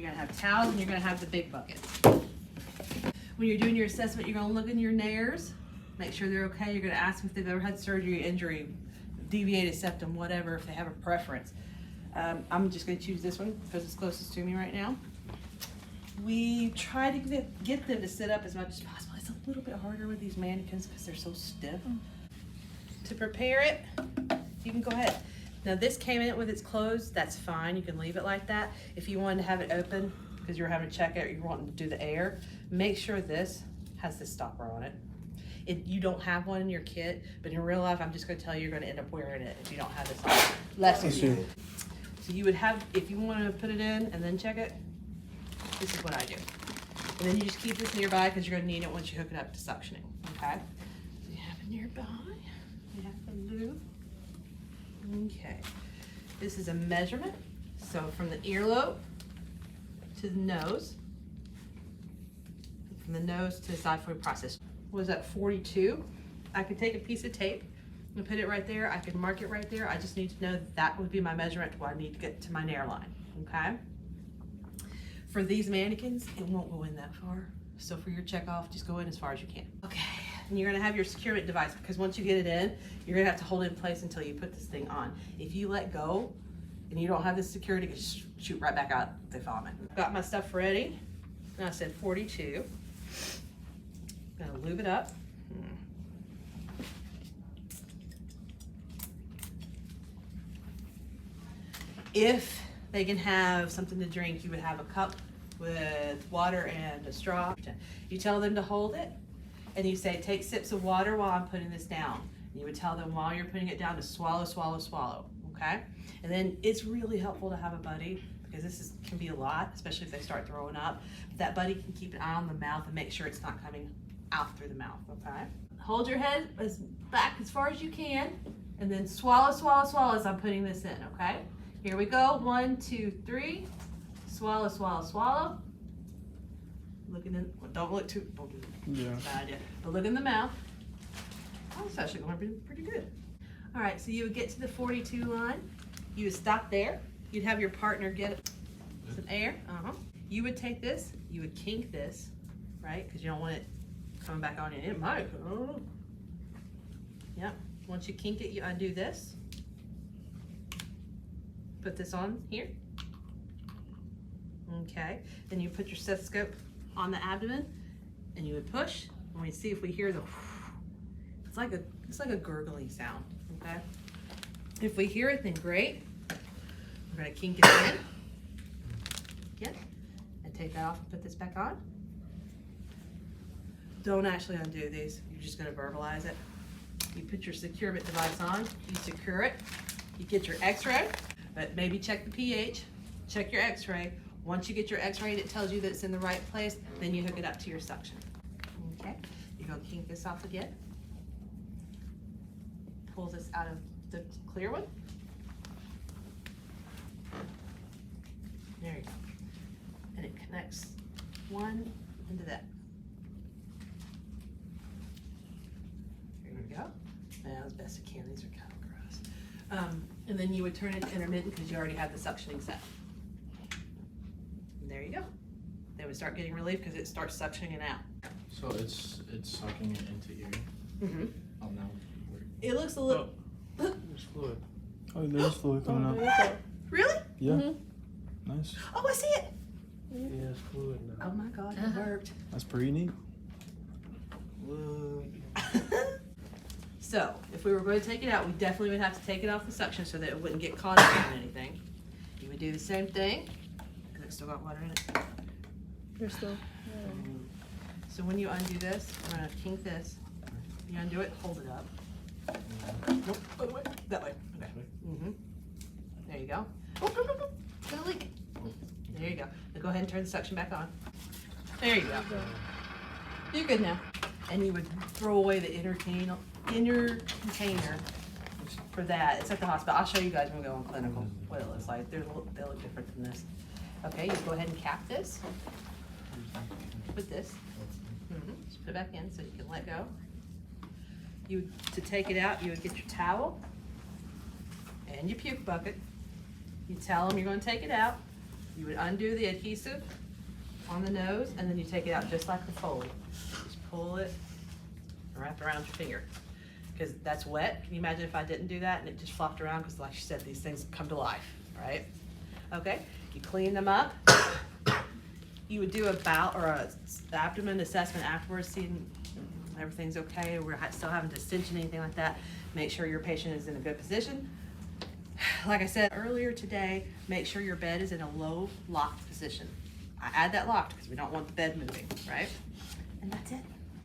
You're gonna have towels and you're gonna have the big buckets. When you're doing your assessment, you're gonna look in your nares, make sure they're okay. You're gonna ask them if they've ever had surgery, injury, deviated septum, whatever, if they have a preference. I'm just gonna choose this one because it's closest to me right now. We try to get them to sit up as much as possible. It's a little bit harder with these mannequins because they're so stiff. To prepare it, you can go ahead. Now this came in with its closed, that's fine, you can leave it like that. If you wanted to have it open, because you're having to check it, or you're wanting to do the air, make sure this has this stopper on it. You don't have one in your kit, but in real life, I'm just gonna tell you, you're gonna end up wearing it if you don't have this on. Less than so you would have, if you wanna put it in and then check it, this is what I do. And then you just keep this nearby because you're gonna need it once you hook it up to suctioning, okay? So you have it nearby, you have the lube. Okay, this is a measurement. So from the earlobe to the nose, from the nose to the xiphoid process. Was that 42? I could take a piece of tape and put it right there. I could mark it right there. I just need to know that would be my measurement where I need to get to my nair line, okay? For these mannequins, it won't go in that far. So for your check off, just go in as far as you can. Okay, and you're gonna have your securement device because once you get it in, you're gonna have to hold it in place until you put this thing on. If you let go and you don't have this security, it can shoot right back out the vomit. Got my stuff ready. And I said 42. Gonna lube it up. If they can have something to drink, you would have a cup with water and a straw. You tell them to hold it, and you say, take sips of water while I'm putting this down. And you would tell them while you're putting it down to swallow, swallow, swallow, okay? And then it's really helpful to have a buddy, because this can be a lot, especially if they start throwing up. That buddy can keep an eye on the mouth and make sure it's not coming out through the mouth, okay? Hold your head back as far as you can, and then swallow, swallow, swallow as I'm putting this in, okay? Here we go, 1, 2, 3. Swallow, swallow, swallow. Looking in, well, don't look too, bad idea. But look in the mouth. Oh, it's actually going to be pretty good. All right, so you would get to the 42 line. You would stop there. You'd have your partner get some air. You would take this, you would kink this, right? Because you don't want it coming back on you. It might. Oh. Yep. Once you kink it, you undo this. Put this on here. Okay. Then you put your stethoscope on the abdomen, and you would push. And we see if we hear the. It's like a gurgling sound. Okay. If we hear it, then great. We're gonna kink it in. Yep. And take that off and put this back on. Don't actually undo these. You're just gonna verbalize it. You put your securement device on. You secure it. You get your X-ray. But maybe check the pH, check your X-ray. Once you get your X-ray and it tells you that it's in the right place, then you hook it up to your suction. Okay, you're gonna kink this off again. Pull this out of the clear one. There you go. And it connects one into that. There we go. Now as best you can, these are kind of gross. And then you would turn it to intermittent because you already have the suctioning set. And there you go. They would start getting relief because it starts suctioning it out. So it's sucking it into you. Mm-hmm. Oh no. It looks a little. There's fluid. Oh, there's fluid coming out. Really? Yeah. Mm-hmm. Nice. Oh, I see it. Yeah, it's fluid now. Oh my God, it worked. That's pretty neat. So, if we were going to take it out, we definitely would have to take it off the suction so that it wouldn't get caught up in anything. You would do the same thing, because it's still got water in it. You're still. So when you undo this, I'm going to kink this. You undo it, hold it up. Nope, other way. That way. Okay. There you go. Oh, no, no, no. Gonna leak it. There you go. Now go ahead and turn the suction back on. There you go. You're good now. And you would throw away the inner container for that. It's at the hospital. I'll show you guys when we go on clinical what it looks like. They look different than this. Okay, you go ahead and cap this. Put this. Just put it back in so you can let go. To take it out, you would get your towel and your puke bucket. You tell them you're going to take it out. You would undo the adhesive on the nose, and then you take it out just like the fold. Just pull it, wrap around your finger, because that's wet. Can you imagine if I didn't do that and it just flopped around? Because like she said, these things come to life, right? Okay, you clean them up. You would do a bowel or a abdomen assessment afterwards, seeing everything's okay, we're still having distension, anything like that. Make sure your patient is in a good position. Like I said earlier today, make sure your bed is in a low locked position. I add that locked because we don't want the bed moving, right? And that's it.